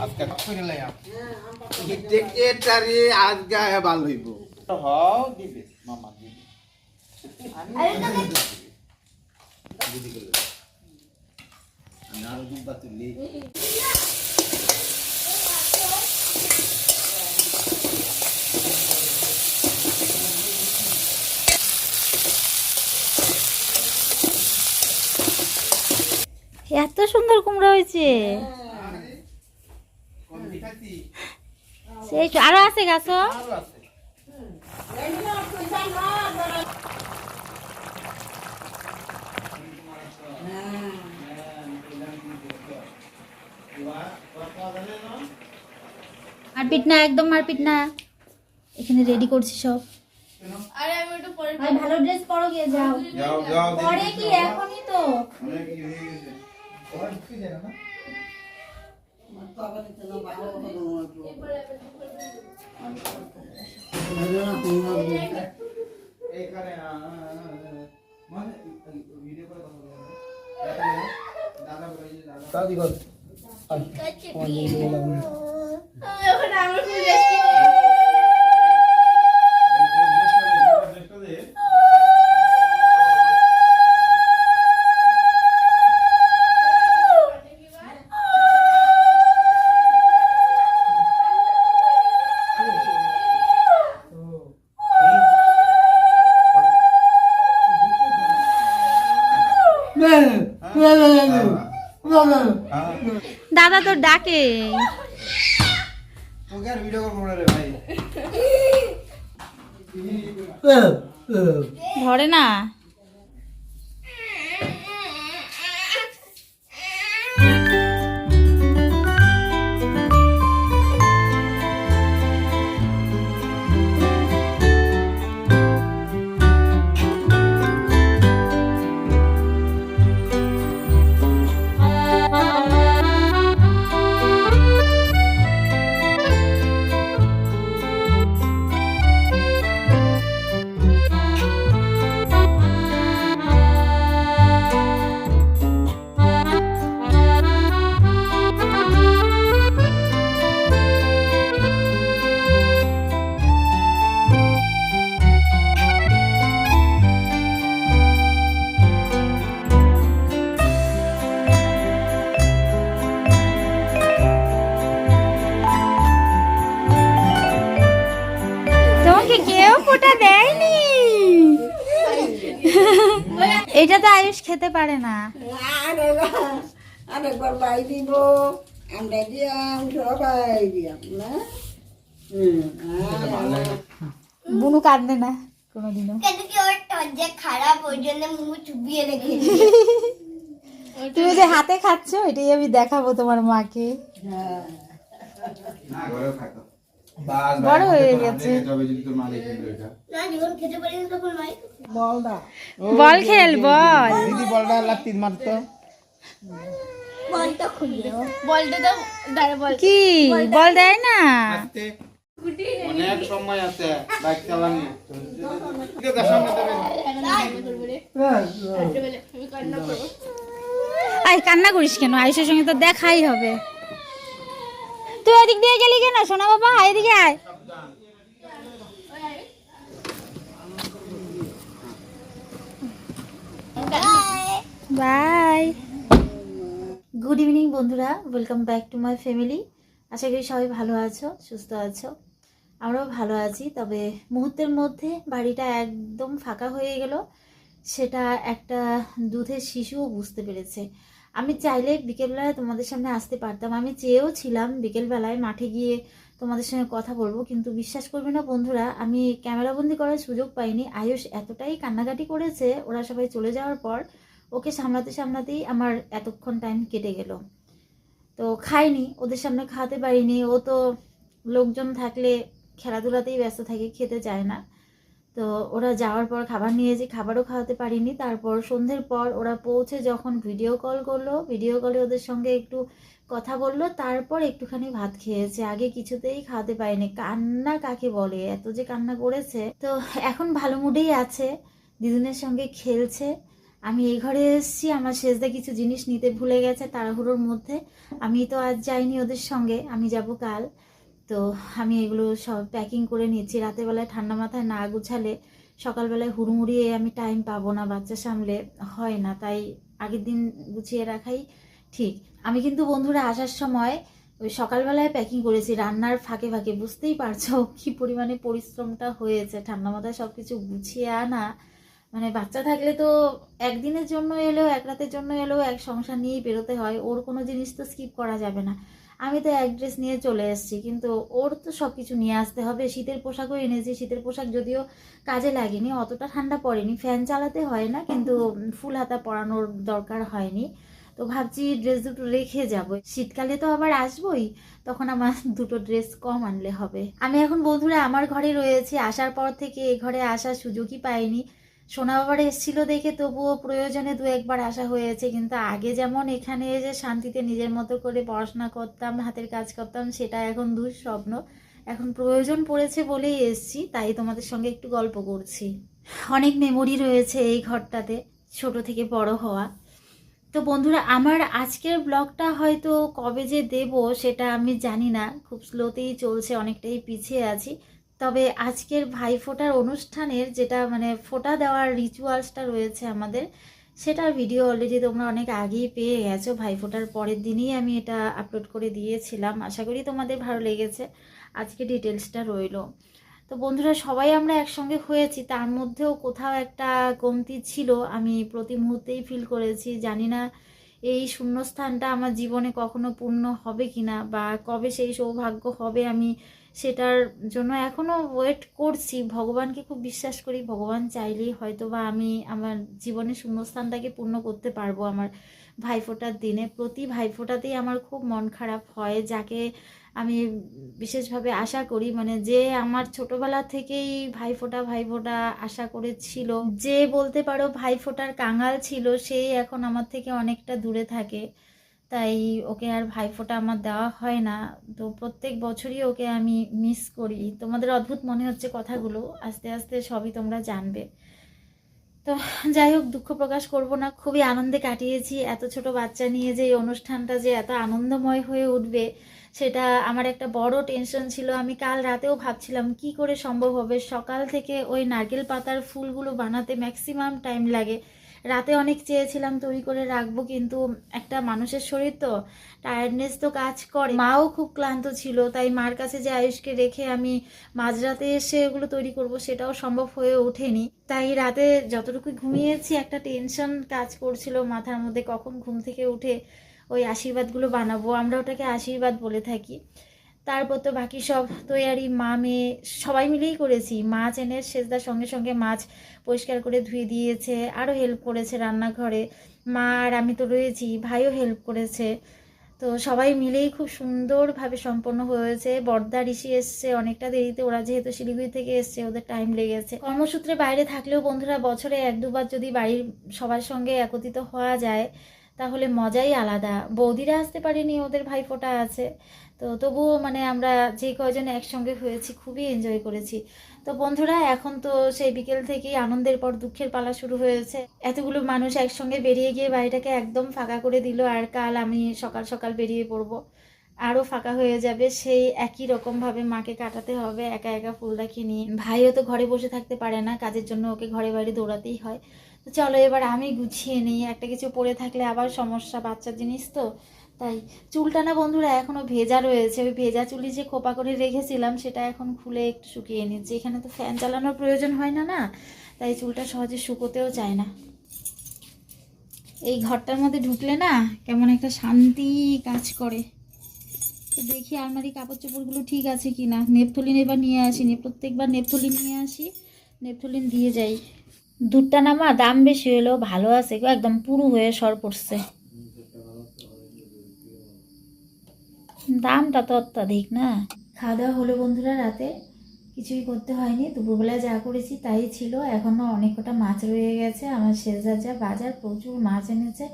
আজকে করে লাইয়া সেক্রেটারি আজকে ভালো হইব হও দিবে মামা দিবে দিদি গেল নাল দিবা তুলি এত সুন্দর কুমড়া হয়েছে সেই আরো আছে গাছ মারপিট না একদম মারপিট না এখানে রেডি করছি সব আরে আমি একটু পরে ভালো ড্রেস পরো গিয়ে যাও যাও পরে কি এখনই তো এইখানে মানে ভিডিও করে কথা বলবো দাদা বলে দাদা দাদি গো এখন আমার ফুল রেস্টি দাদা তো ডাকে তোকে আর ভিডিও করবো না রে ভাই ধরে না কেউ ফোঁটা দেয়নি এটা তো আয়ুষ খেতে পারে না আরেকবার বাই দিব আমরা দিয়াম সবাই দিয়াম না বুনু কাঁদবে না কোনোদিনও খারাপ ওই জন্য মুখ চুপিয়ে রেখেছি তুমি যে হাতে খাচ্ছ এটাই আমি দেখাবো তোমার মাকে না ঘরে থাকো বড় হয়ে গেছে না যখন খেতে পারি না তখন মাই বলদা বল খেল বল দিদি বলটা লাত্তি মারতো বলটা খুলে বলটা তো দাঁড়া বল কি বল দেয় না আস্তে অনেক সময় আছে বাইক চালানি দিদি তার সামনে দেবে আমি কান্না করবো আয় কান্না করিস কেন আয়ুষের সঙ্গে তো দেখাই হবে তুই ওদিক দিয়ে গেলি কেন সোনা বাবা এদিকে আয় বাই গুড ইভিনিং বন্ধুরা welcome back to my family আশা করি সবাই ভালো আছো সুস্থ আছো আমরাও ভালো আছি তবে মুহূর্তের মধ্যে বাড়িটা একদম ফাঁকা হয়ে গেল সেটা একটা দুধের শিশুও বুঝতে পেরেছে আমি চাইলে বিকেলবেলায় তোমাদের সামনে আসতে পারতাম আমি চেয়েও ছিলাম বিকেলবেলায় মাঠে গিয়ে তোমাদের সঙ্গে কথা বলবো কিন্তু বিশ্বাস করবে না বন্ধুরা আমি ক্যামেরাবন্দি করার সুযোগ পাইনি আয়ুষ এতটাই কান্নাকাটি করেছে ওরা সবাই চলে যাওয়ার পর ওকে সামলাতে সামলাতেই আমার এতক্ষণ টাইম কেটে গেল তো খাইনি ওদের সামনে খাওয়াতে পারিনি ও তো লোকজন থাকলে খেলাধুলাতেই ব্যস্ত থাকে খেতে চায় না তো ওরা যাওয়ার পর খাবার নিয়েছি খাবারও খাওয়াতে পারিনি তারপর সন্ধ্যের পর ওরা পৌঁছে যখন ভিডিও কল করলো ভিডিও কলে ওদের সঙ্গে একটু কথা বললো তারপর একটুখানি ভাত খেয়েছে আগে কিছুতেই খাওয়াতে পারিনি কান্না কাকে বলে এত যে কান্না করেছে তো এখন ভালো মুডেই আছে দিদুনের সঙ্গে খেলছে আমি এই ঘরে এসেছি, আমার সেজদা কিছু জিনিস নিতে ভুলে গেছে তাড়াহুড়োর মধ্যে। আমি তো আজ যাইনি ওদের সঙ্গে, আমি যাব কাল। তো আমি এগুলো সব প্যাকিং করে নিচ্ছি। রাতের বেলায় ঠান্ডা মাথায় না গুছালে সকালবেলায় হুড়মুড়িয়ে আমি টাইম পাবো না, বাচ্চা সামলে হয় না, তাই আগের দিন গুছিয়ে রাখাই ঠিক। আমি কিন্তু বন্ধুরা আসার সময় ওই সকালবেলায় প্যাকিং করেছি, রান্নার ফাঁকে ফাঁকে। বুঝতেই পারছো কি পরিমাণে পরিশ্রমটা হয়েছে, ঠান্ডা মাথায় সব কিছু গুছিয়ে আনা। মানে বাচ্চা থাকলে তো একদিনের জন্য এলেও, এক রাতের জন্য এলেও এক সংসার নিয়েই বেরোতে হয়, ওর কোনো জিনিস তো স্কিপ করা যাবে না। আমি তো এক ড্রেস নিয়ে চলে এসেছি, কিন্তু ওর তো সব কিছু নিয়ে আসতে হবে। শীতের পোশাকও এনেছি, শীতের পোশাক যদিও কাজে লাগেনি, অতটা ঠান্ডা পড়েনি, ফ্যান চালাতে হয় না, কিন্তু ফুল হাতা পরানোর দরকার হয়নি। তো ভাবছি ড্রেস দুটো রেখে যাব, শীতকালে তো আবার আসবোই, তখন আমার দুটো ড্রেস কম আনলে হবে। আমি এখন বন্ধুরা আমার ঘরে রয়েছি, আসার পর থেকে এ ঘরে আসার সুযোগই পাইনি। সোনা বাবার এসেছিল দেখে তবুও প্রয়োজনে দু একবার আসা হয়েছে, কিন্তু আগে যেমন এখানে এসে শান্তিতে নিজের মতো করে পড়াশোনা করতাম, হাতের কাজ করতাম, সেটা এখন দুঃস্বপ্ন। এখন প্রয়োজন পড়েছে বলেই এসছি, তাই তোমাদের সঙ্গে একটু গল্প করছি। অনেক মেমোরি রয়েছে এই ঘরটাতে, ছোট থেকে বড় হওয়া। তো বন্ধুরা আমার আজকের ব্লগটা হয়তো কবে যে দেব সেটা আমি জানি না, খুব স্লোতেই চলছে, অনেকটাই পিছিয়ে আছি। তবে আজকের ভাইফোঁটার অনুষ্ঠানের যেটা মানে ফোঁটা দেওয়ার রিচুয়ালসটা রয়েছে আমাদের, সেটার ভিডিও অলরেডি তোমরা অনেক আগেই পেয়ে গেছো। ভাইফোঁটার পরের দিনই আমি এটা আপলোড করে দিয়েছিলাম, আশা করি তোমাদের ভালো লেগেছে। আজকে ডিটেলসটা রইলো। তো বন্ধুরা সবাই আমরা একসঙ্গে হয়েছি, তার মধ্যেও কোথাও একটা কমতি ছিল, আমি প্রতি মুহূর্তেই ফিল করেছি। জানি না এই শূন্যস্থানটা আমার জীবনে কখনো পূর্ণ হবে কিনা, বা কবে সেই সৌভাগ্য হবে, আমি সেটার জন্য এখনও ওয়েট করছি। ভগবানকে খুব বিশ্বাস করি, ভগবান চাইলেই হয়তো বা আমি আমার জীবনের শূন্যস্থানটাকে পূর্ণ করতে পারবো। আমার ভাইফোঁটার দিনে, প্রতি ভাইফোঁটাতেই আমার খুব মন খারাপ হয়, যাকে আমি বিশেষভাবে আশা করি, মানে যে আমার ছোটবেলা থেকেই ভাইফোঁটা ভাইফোঁটা আশা করেছিল, যে বলতে পারো ভাইফোঁটার কাঙাল ছিল, সেই এখন আমার থেকে অনেকটা দূরে থাকে, তাই ওকে আর ভাইফোঁটা আমার দেওয়া হয় না। তো প্রত্যেক বছরই ওকে আমি মিস করি। তোমাদের অদ্ভুত মনে হচ্ছে কথাগুলো, আস্তে আস্তে সবই তোমরা জানবে। তো যাই হোক, দুঃখ প্রকাশ করব না, খুবই আনন্দে কাটিয়েছি। এত ছোট বাচ্চা নিয়ে যে এই অনুষ্ঠানটা যে এত আনন্দময় হয়ে উঠবে সেটা আমার একটা বড় টেনশন ছিল। আমি কাল রাতেও ভাবছিলাম কি করে সম্ভব হবে, সকাল থেকে ওই নারকেল পাতার ফুলগুলো বানাতে ম্যাক্সিমাম টাইম লাগে। রাতে অনেক চেয়েছিলাম তৈরি করে রাখবো, কিন্তু একটা মানুষের শরীর তো টায়ার্ডনেস তো কাজ করে, মাও খুব ক্লান্ত ছিল, তাই মার কাছে যে আয়ুষকে রেখে আমি মাঝরাতে এসে এগুলো তৈরি করব সেটাও সম্ভব হয়ে ওঠেনি। তাই রাতে যতটুকু ঘুমিয়েছি একটা টেনশন কাজ করছিল মাথার মধ্যে, কখন ঘুম থেকে উঠে ওই আশীর্বাদগুলো বানাবো, আমরা ওটাকে আশীর্বাদ বলে থাকি। তারপর তো বাকি সব তৈয়ারি মা মেয়ে সবাই মিলেই করেছি। মাছ এনে সেজদার সঙ্গে সঙ্গে মাছ পরিষ্কার করে ধুয়ে দিয়েছে, আরও হেল্প করেছে রান্নাঘরে। মা আর আমি তো রয়েছি, ভাইও হেল্প করেছে। তো সবাই মিলেই খুব সুন্দরভাবে সম্পন্ন হয়েছে। বর্দা ঋষি এসছে অনেকটা দেরিতে, ওরা যেহেতু শিলিগুড়ি থেকে এসছে ওদের টাইম লেগেছে। কর্মসূত্রে বাইরে থাকলেও বন্ধুরা বছরে এক দুবার যদি বাড়ির সবার সঙ্গে একত্রিত হওয়া যায় তাহলে মজাই আলাদা। বৌদিরা আসতে পারেনি, ওদের ভাইফোঁটা আছে, তো তবুও মানে আমরা যে কয়জন একসঙ্গে হয়েছি খুবই এনজয় করেছি। তো বন্ধুরা এখন তো সেই বিকেল থেকেই আনন্দের পর দুঃখের পালা শুরু হয়েছে। এতগুলো মানুষ একসঙ্গে বেরিয়ে গিয়ে বাড়িটাকে একদম ফাঁকা করে দিল, আর কাল আমি সকাল সকাল বেরিয়ে পড়বো, আরও ফাঁকা হয়ে যাবে। সেই একই রকমভাবে মাকে কাটাতে হবে একা একা ফুলদাকে নিয়ে। ভাইও তো ঘরে বসে থাকতে পারে না, কাজের জন্য ওকে ঘরে বাইরে দৌড়াতেই হয়। তো চলো এবার আমি গুছিয়ে নিই, একটা কিছু পরে থাকলে আবার সমস্যা, বাচ্চার জিনিস তো। তাই চুলটা না বন্ধুরা এখনও ভেজা রয়েছে, ওই ভেজা চুলি যে খোপা করে রেখেছিলাম সেটা এখন খুলে একটু শুকিয়ে নিচ্ছি। এখানে তো ফ্যান চালানোর প্রয়োজন হয় না, না তাই চুলটা সহজে শুকোতেও চায় না। এই ঘরটার মধ্যে ঢুকলে না কেমন একটা শান্তি কাজ করে। তো দেখি আলমারি কাপড় চোপড়গুলো ঠিক আছে কি না। নেপথলিন এবার নিয়ে আসিনি, প্রত্যেকবার নেপথলিন নিয়ে আসি, নেপথলিন দিয়ে যাই। দুধটা না মা দাম বেশি হলেও ভালো আছে গো, একদম পুরো হয়ে সর পড়ছে, দামটা তো অত্যাধিক না। খাওয়া দাওয়া হলো বন্ধুরা, রাতে কিছুই করতে হয়নি, দুপুরবেলায় যা করেছি তাই ছিল। এখনও অনেক কটা মাছ রয়ে গেছে, আমার শেষদার যা বাজার প্রচুর মাছ এনেছে।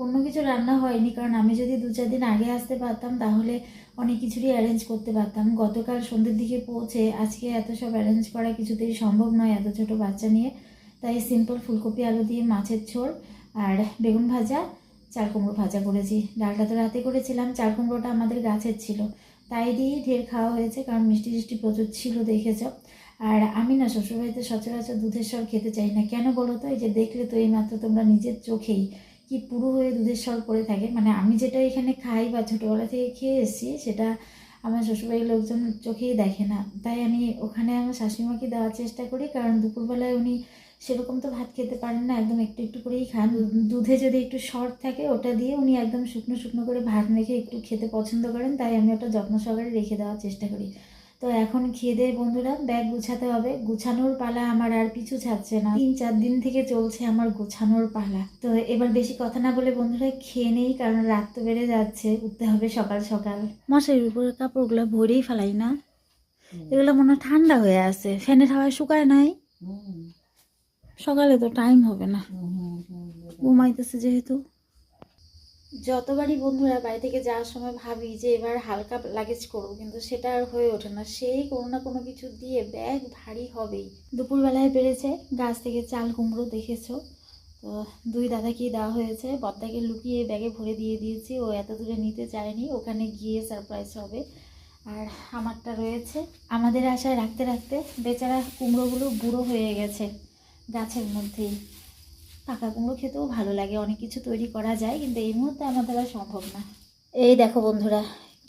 অন্য কিছু রান্না হয়নি, কারণ আমি যদি 2-4 দিন আগে আসতে পারতাম তাহলে অনেক কিছুরই অ্যারেঞ্জ করতে পারতাম। গতকাল সন্ধ্যের দিকে পৌঁছে আজকে এত সব অ্যারেঞ্জ করা কিছুতেই সম্ভব নয় এত ছোট বাচ্চা নিয়ে, তাই সিম্পল ফুলকপি আলু দিয়ে মাছের ঝোল আর বেগুন ভাজা, চাল কুমড়ো ভাজা করেছি। ডালটা তো রাতে করেছিলাম, চাল কুমড়োটা আমাদের গাছের ছিল, তাই দিয়ে ঢের খাওয়া হয়েছে, কারণ মিষ্টি টিষ্টি প্রচুর ছিল দেখেছ। আর আমি না শ্বশুরবাড়িতে সচরাচর দুধের সর খেতে চাই না, কেন বলো তো? এই যে দেখলে তো এইমাত্র তোমরা নিজের চোখেই কি পুরো হয়ে দুধের সর পড়ে থাকে। মানে আমি যেটা এখানে খাই বা ছোটোবেলা থেকে খেয়ে এসেছি, সেটা আমার শ্বশুরবাড়ির লোকজন চোখেই দেখে না। তাই আমি ওখানে আমার শাশুড়িমাকে দেওয়ার চেষ্টা করি, কারণ দুপুরবেলায় উনি সেরকম তো ভাত খেতে পারেন না, একদম একটু একটু করেই খান। দুধে যদি একটু সর থাকে ওটা দিয়ে উনি একদম শুকনো শুকনো করে ভাত মেখে একটু খেতে পছন্দ করেন, তাই আমি ওটা যত্ন সহকারে রেখে দেওয়ার চেষ্টা করি। তো এখন খেয়ে দিয়ে বন্ধুরা ব্যাগ গুছাতে হবে। গুছানোর পালা আমার আর পিছু ছাড়ছে না, 3-4 দিন থেকে চলছে আমার গুছানোর পালা। তো এবার বেশি কথা না বলে বন্ধুরা খেয়ে নেই, কারণ রাত তো বেড়ে যাচ্ছে, উঠতে হবে সকাল সকাল। মশারির উপরে কাপড়গুলো ভরেই ফেলাই না, এগুলো মনে হয় ঠান্ডা হয়ে আছে, ফ্যানের হাওয়ায় শুকায় নাই। সকালে তো টাইম হবে না, ঘুমাইতেছে যেহেতু। যতবারই বন্ধুরা বাড়ি থেকে যাওয়ার সময় ভাবি যে এবার হালকা লাগেজ করবো, কিন্তু সেটা আর হয়ে ওঠে না, সেই কোনো না কোনো কিছু দিয়ে ব্যাগ ভারী হবেই। দুপুরবেলায় বেড়েছে গাছ থেকে চাল কুমড়ো, দেখেছো তো। 2 দাদাকেই দেওয়া হয়েছে, বদ্দাকে লুকিয়ে ব্যাগে ভরে দিয়ে দিয়েছি, ও এত দূরে নিতে চায়নি, ওখানে গিয়ে সারপ্রাইজ হবে। আর আমারটা রয়েছে। আমাদের আশায় রাখতে রাখতে বেচারা কুমড়োগুলো বুড়ো হয়ে গেছে গাছের মধ্যেই। পাকা কুমড়ো খেতেও ভালো লাগে, অনেক কিছু তৈরি করা যায়, কিন্তু এই মুহূর্তে আমাদের আর সম্ভব না। এই দেখো বন্ধুরা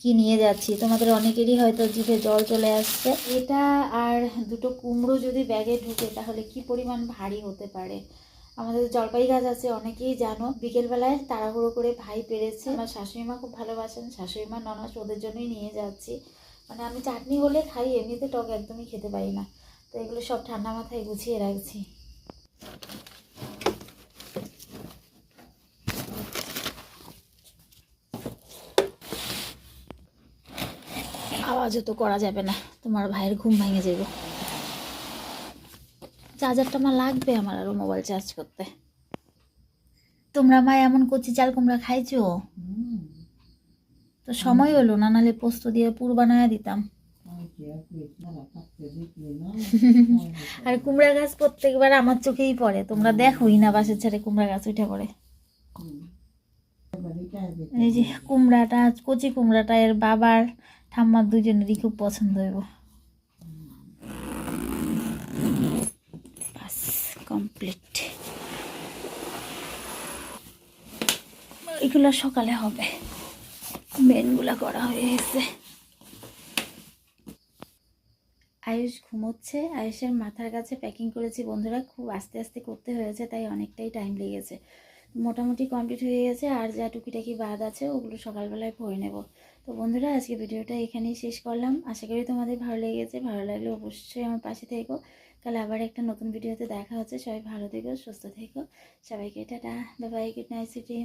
কি নিয়ে যাচ্ছি, তোমাদের অনেকেরই হয়তো জিভে জল চলে আসছে। এটা আর 2টো কুমড়ো যদি ব্যাগে ঢুকে তাহলে কি পরিমাণ ভারী হতে পারে। আমাদের জলপাই গাছ আছে, অনেকেই জানো। বিকেলবেলায় তাড়াহুড়ো করে ভাই পেরেছে, আমার শাশুড়িমা খুব ভালোবাসেন, শাশুড়িমা ননদ ওদের জন্যই নিয়ে যাচ্ছি। মানে আমি চাটনি হলে খাই, এমনিতে টক একদমই খেতে পারি না, তো এগুলো সব ঠান্ডা মাথায় গুছিয়ে রাখছি। আওয়াজও তো করা যাবে না, তোমার ভাইয়ের ঘুম ভেঙে যাব। চার্জারটা আমার লাগবে, আমার আরও মোবাইল চার্জ করতে। তোমরা মা এমন কচি চাল কুমড়া খাইছো? তো সময় হলো না, নাহলে পোস্ত দিয়ে পুর বানায় দিতাম। আর কুমড়া গাছ প্রত্যেকবার আমার চোখেই পড়ে, তোমরা দেখোই না বাসের ছেড়ে কুমড়া গাছ উঠে পড়ে। এই যে কুমড়াটা, কচি কুমড়াটা এর বাবার ঠাম্মার দুজনেরই খুব পছন্দ হইব। বাস কমপ্লিট। এগুলো সকালে হবে, মেনগুলো করা হয়ে গেছে। আয়ুষ ঘুমোচ্ছে, আয়ুষের মাথার কাছে প্যাকিং করেছি বন্ধুরা, খুব আস্তে আস্তে করতে হয়েছে, তাই অনেকটাই টাইম লেগেছে। মোটামুটি কমপ্লিট হয়ে গেছে, আর যা টুকিটাকি বাদ আছে ওগুলো সকালবেলায় ভরে নেব। তো বন্ধুরা আজকে ভিডিওটা এখানেই শেষ করলাম, আশা করি তোমাদের ভালো লেগেছে। ভালো লাগলে অবশ্যই আমার পাশে থেকো, কাল আবার একটা নতুন ভিডিওতে দেখা হচ্ছে। সবাই ভালো থেকো, সুস্থ থেকো, সবাইকে tata, bye bye, good night, city.